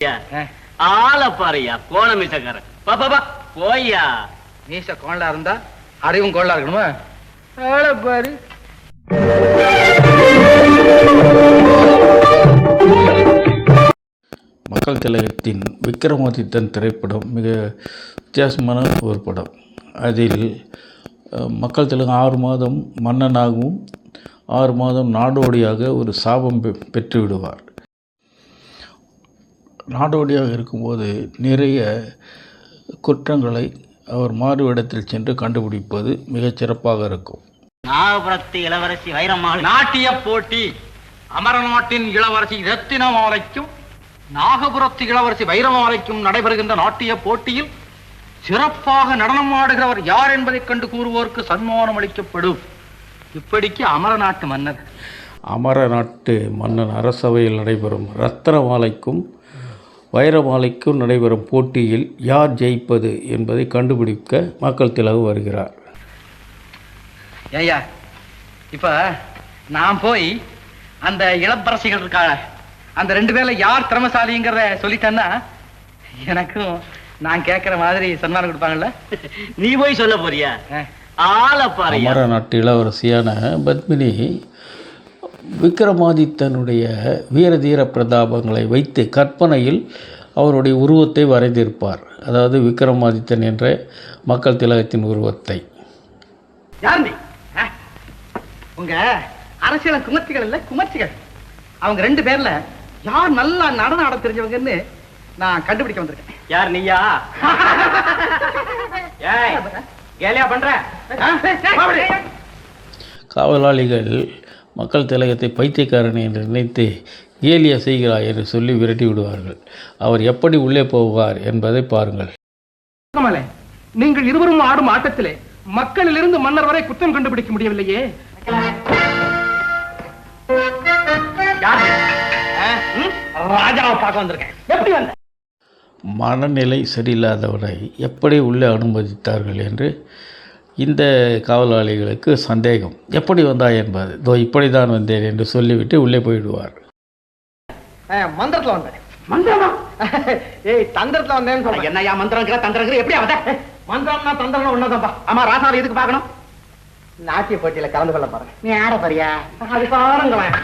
ஆள பாருயா, கோண மீசக்காரன். பாப்பா போய்யா. மீச கோணலா இருந்தா அறிவும் கோணலா இருக்கணுமா? ஆள பாரு. மக்கள் திலகத்தின் விக்ரமாதித்தன் திரைப்படம் மிக வித்தியாசமான ஒரு படம். அதில் மக்கள் திலகம் 6 மாதம் மன்னனாகவும் 6 மாதம் நாடோடியாக ஒரு சாபம் பெற்று விடுவார். நாடோடியாக இருக்கும்போது நிறைய குற்றங்களை அவர் மாறுவிடத்தில் சென்று கண்டுபிடிப்பது மிகச் சிறப்பாக இருக்கும். நாகபுரத்து இளவரசி வைரம்மாள் நாட்டிய போட்டி. அமரநாட்டின் இளவரசி ரத்தினமாலைக்கும் நாகபுரத்து இளவரசி வைரமாலைக்கும் நடைபெறுகின்ற நாட்டிய போட்டியில் சிறப்பாக நடனமாடுகிறவர் யார் என்பதைக் கண்டு கூறுவோருக்கு சன்மானம் அளிக்கப்படும். இப்படிக்கு அமரநாட்டு மன்னர். அமரநாட்டு மன்னன் அரசவையில் நடைபெறும் ரத்தினமாலைக்கும் வைரமாலைக்கும் நடைபெறும் போட்டியில் யார் ஜெயிப்பது என்பதை கண்டுபிடிக்க மக்கள் திலகம் வருகிறார். ஐயா, இப்ப நான் போய் அந்த இளவரசிகள் இருக்காங்க, அந்த 2 பேர்ல யார் திறமசாலிங்கிறத சொல்லிட்டேன்னா எனக்கும் நான் கேட்கிற மாதிரி சன்மானம் கொடுப்பாங்கல்ல. நீ போய் சொல்ல போறியா? ஆள பாரு. அமரநாட்டு இளவரசியான பத்மினி விக்ரமாதித்தனுடைய வீரதீர பிரதாபங்களை வைத்து கற்பனையில் அவருடைய உருவத்தை வரைந்திருப்பார். அதாவது விக்ரமாதித்தன் என்ற மக்கள் திலகத்தின் உருவத்தை. யார் நீ? உங்க அரசியல் குமர்ச்சிகள் இல்ல, குமர்ச்சிகள். அவங்க 2 பேர்ல யார் நல்லா நடனம் ஆட தெரிஞ்சவங்கன்னு நான் கண்டுபிடிக்க வந்திருக்கேன். யார் நீயா? கேலியா பண்ற? காவலாளிகள் மக்கள் திலகத்தை பைத்தியக்காரன் என்று நினைத்து கேலியா செய்கிறார் என்று சொல்லி விரட்டி விடுவார்கள். அவர் எப்படி உள்ளே போவார் என்பதை பாருங்கள். நீங்கள் இருவரும் ஆடும் ஆட்டத்திலே மக்களிலிருந்து மன்னர் வரை குற்றம் கண்டுபிடிக்க முடியவில்லையே. ராஜாவை பார்க்க வந்திருக்கேன். எப்படி வந்த? மனநிலை சரியில்லாதவரை எப்படி உள்ளே அனுமதித்தார்கள் என்று இந்த காவலாளிகளுக்கு சந்தேகம். எப்படி வந்தாய் என்பது, இதோ இப்படி தான் வந்தேன் என்று சொல்லிவிட்டு உள்ளே போயிடுவார். மந்திரத்துல வந்தேன். மந்திரமா? ஏய், தந்திரத்துல வந்தேன்னு சொல்றேன். என்னையா மந்திரங்கிற தந்திரங்கிற எப்படி வந்த? மந்திரம்னா தந்திரம்னா ஒண்ணாதான்பா. ஆமா, ராசாவை எதுக்கு பார்க்கணும்? நாட்டிய போட்டியில கலந்து கொள்ள பாருங்க. நீ ஆட பாரியா? அது பாருங்களேன்.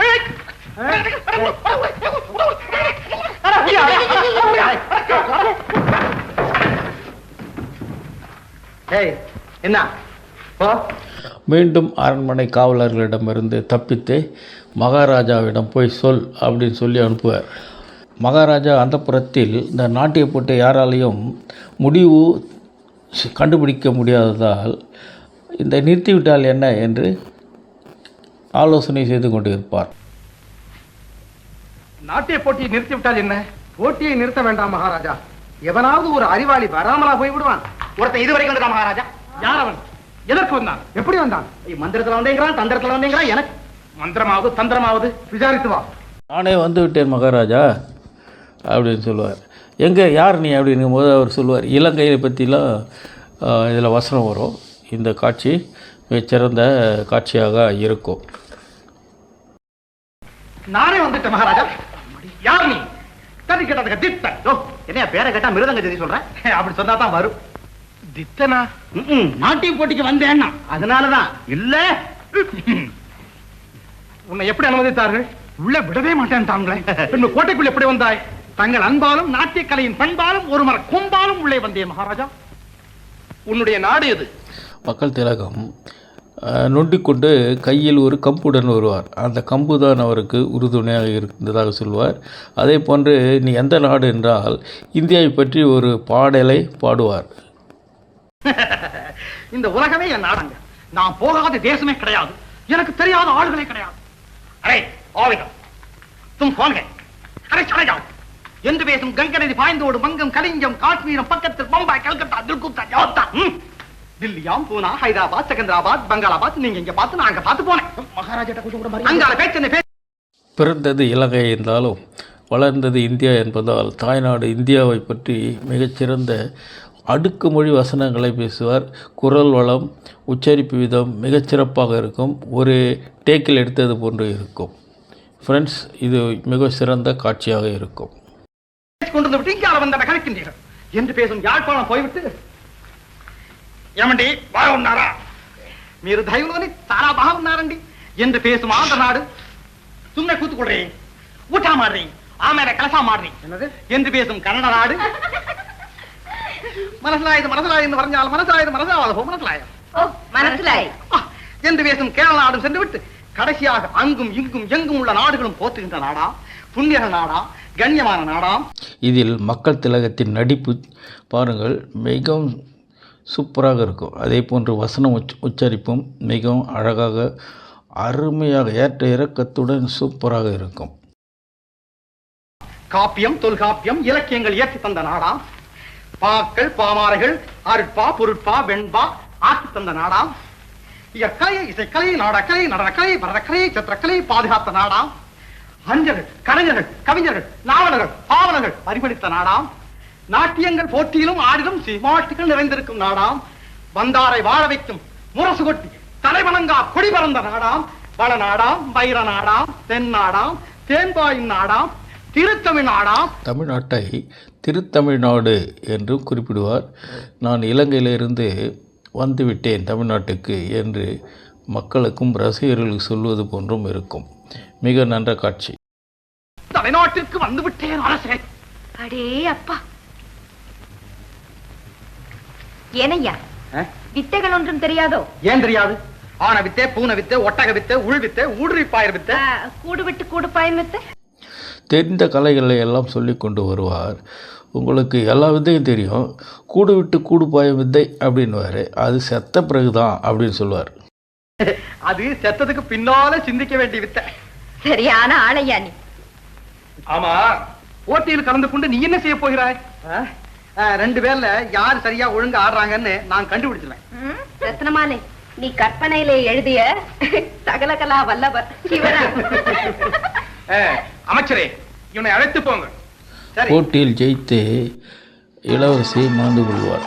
என்ன? மீண்டும் அரண்மனை காவலர்களிடமிருந்து தப்பித்து மகாராஜாவிடம் போய் சொல் அப்படின்னு சொல்லி அனுப்புவார். மகாராஜா அந்த புறத்தில் இந்த நாட்டிய போட்டி யாராலையும் முடிவு கண்டுபிடிக்க முடியாததால் இந்த நிறுத்திவிட்டால் என்ன என்று ஆலோசனை செய்து கொண்டிருப்பார். நாட்டிய போட்டியை நிறுத்திவிட்டால் என்ன? போட்டியை நிறுத்த வேண்டாம் மகாராஜா. எவனாவது ஒரு அறிவாளி வராமலா போய் விடுவான். ஒருத்தன் இதுவரைக்கும் வந்தான் மகாராஜா. யார் அவன்? எதற்கு வந்தான்? எப்படி வந்தான்? மந்திரத்துல வந்தேங்கிறான், தந்திரத்துல வந்தேங்கிறான். எனக்கு மந்திரமாவது தந்திரமாவது விசாரித்து வா. நானே வந்து விட்டேன் மகாராஜா அப்படின்னு சொல்லுவார். எங்கே யார் நீ அப்படிங்கும் போது அவர் சொல்லுவார், இலங்கையை பற்றிலாம் இதில் வசனம் வரும். இந்த காட்சி மிகச்சிறந்த காட்சியாக இருக்கும். நானே வந்துட்டேன் மகாராஜா. யார் நீ? கதி கேட்டதுக்கு தித்தன். என்னையா பேரை கேட்டா மிருதங்க ஜெதி சொல்றேன். அப்படி சொன்னா தான் வரும். தித்தனா? நாட்டிய போட்டிக்கு வந்தேன்னா அதனாலதான். இல்ல, உன்னை எப்படி அனுமதித்தார்கள்? உள்ள விடவே மாட்டேன் தாங்களே. பின்பு கோட்டைக்குள் எப்படி வந்தாய்? தங்கள் அன்பாலும் நாட்டிய கலையின் பண்பாலும் ஒரு மர கொம்பாலும் உள்ளே வந்தேன் மகாராஜா. உன்னுடைய நாடு எது? மக்கள் திலகம் நொண்டிக்கொண்டு கையில் ஒரு கம்புடன் வருவார். அந்த கம்பு தான் அவருக்கு உறுதுணையாக இருந்ததாக சொல்வார். அதே போன்று நீ எந்த நாடு என்றால் இந்தியாவை பற்றி ஒரு பாடலை பாடுவார். இந்த உலகமே என் நாடாங்க. நான் போகாத தேசமே கிடையாது. எனக்கு தெரியாத ஆளுகளே கிடையாது. அரே ஆவிதம் தும் போங்க. அரே சரையா என்று பேசும் கங்கை நதி பாய்ந்தோடு மங்கம் கலிங்கம் காஷ்மீரம் பக்கத்தில் பம்பாய் கல்கத்தா தில்குத்தா ஜோத்தா தில்லியாம் பூனா ஹைதராபாத் செகந்திராபாத் பங்களாபாத் நீங்க இங்க பார்த்து நான் அங்க பார்த்து போனேன். மகாராஜா கொஞ்சம் கூட மாதிரி அங்கால பேச்சு. பிறந்தது இலங்கை என்றாலும் வளர்ந்தது இந்தியா என்பதால் தாய்நாடு இந்தியாவை பற்றி மிகச்சிறந்த அடுக்குமொழி வசனங்களை பேசுவார். குரல் வளம், உச்சரிப்பு விதம் மிகச்சிறப்பாக இருக்கும். ஒரு டேக்கில் எடுத்தது போன்று இருக்கும். ஃப்ரெண்ட்ஸ், இது மிக சிறந்த காட்சியாக இருக்கும். கொண்டு விட்டு இங்கே வந்த கழிக்கின்றீர்கள் என்று பேசும் யாழ்ப்பாணம் போய்விட்டு ఏమండి బాగున్నారా మీరు దైవంలోని చాలా బాగున్నారండి ಎಂದು పేసు ఆంధ్ర నాడు ಸುಮ್ಮನೆ ಕೂತ್ಕೊಳ್ರಿ ಊಟ ಮಾಡ್ರಿ ಆಮೇಲೆ ಕೆಲಸ ಮಾಡ್ರಿ ಎಂದು பேசும் கன்னட நாடு മനസ്സിലായത് എന്ന് പറഞ്ഞാൽ മനസ്സിലായത് മനസ്സിലായോ என்று பேசும் கேரள நாடும் சென்று விட்டு கடைசியாக அங்கும் இங்கும் எங்கும் உள்ள நாடுகளும் போத்துகின்ற நாடா புண்ணிய நாடா கண்ணியமான நாடாம். இதில் மக்கள் திலகத்தின் நடிப்பு பாருங்கள் மிகவும் சூப்பராக இருக்கும். அதே போன்று வசனம் உச்சரிப்பும் மிகவும் அழகாக அருமையாக ஏற்ற இறக்கத்துடன் சூப்பராக இருக்கும். காப்பியம் தொல்காப்பியம் இலக்கியங்கள் இயற்றி தந்த நாடாம். பாக்கள் பாமாரைகள் அருட்பா பொருட்பா வெண்பா ஆக்கி தந்த நாடாம். இயற்கலை இசைக்கலை நாடக்கலை நடனக்கலை பரதக்கலை சித்திரக்கலை பாதுகாத்த நாடாம். அறிஞர்கள் கலைஞர்கள் கவிஞர்கள் நாவலர்கள் பாவலர்கள் பரிமளித்த நாடாம். நாட்டியங்கள் போட்டியிலும் ஆடிலும் சிமாட்டிகள் நிறைந்திருக்கும் நாடாம். வந்தாரை வாழ வைக்கும் முரசு கொட்டி தலைவணங்கா கொடி பறந்த நாடாம். வள நாடாம் வைர நாடாம் தென் நாடாம் தேன்பாயின் நாடாம் திருத்தமிழ் நாடாம். தமிழ்நாட்டை திருத்தமிழ்நாடு என்றும் குறிப்பிடுவார். நான் இலங்கையிலிருந்து வந்துவிட்டேன் தமிழ்நாட்டுக்கு என்று மக்களுக்கும் ரசிகர்களுக்கு சொல்வது போன்றும் இருக்கும். மிக நன்ற காட்சி. தமிழ்நாட்டிற்கு வந்துவிட்டேன் அரசே. அடே அப்பா, ஏனையா வித்தைகள் ஒன்றும் தெரியாதோ? ஏன் தெரியாது? ஆன வித்தை பூன வித்தை ஒட்டக வித்தை உள் வித்தை ஊடுருவிப்பாயர் வித்தை கூடு விட்டு கூடு பாயும் வித்தை தெரிந்த கலைகளை எல்லாம் சொல்லி கொண்டு வருவார். உங்களுக்கு எல்லா வித்தையும் தெரியும், கூடு விட்டு கூடு பாயும் வித்தை அப்படின்னுவார். அது செத்த பிறகுதான் அப்படின்னு சொல்லுவார். அது செத்ததுக்கு பின்னால சிந்திக்க வேண்டிய வித்தை. சரியான ஆளையா நீ. ஆமா, போட்டியில் கலந்து கொண்டு நீ என்ன செய்ய போகிறாய்? ரெண்டு பேர்ல யார் சரியா ஒழுங்கா ஆடுறாங்கன்னு நான் கண்டுபிடிச்சிருவேன். ரத்னமாலே, நீ கற்பனையிலே எழுதிய சகலகலா வல்லவர் சிவராம். அமைச்சரே, இவனை அழைத்து போங்க. போட்டியில் ஜெயித்து இளவரசியை மணந்து கொள்வார்.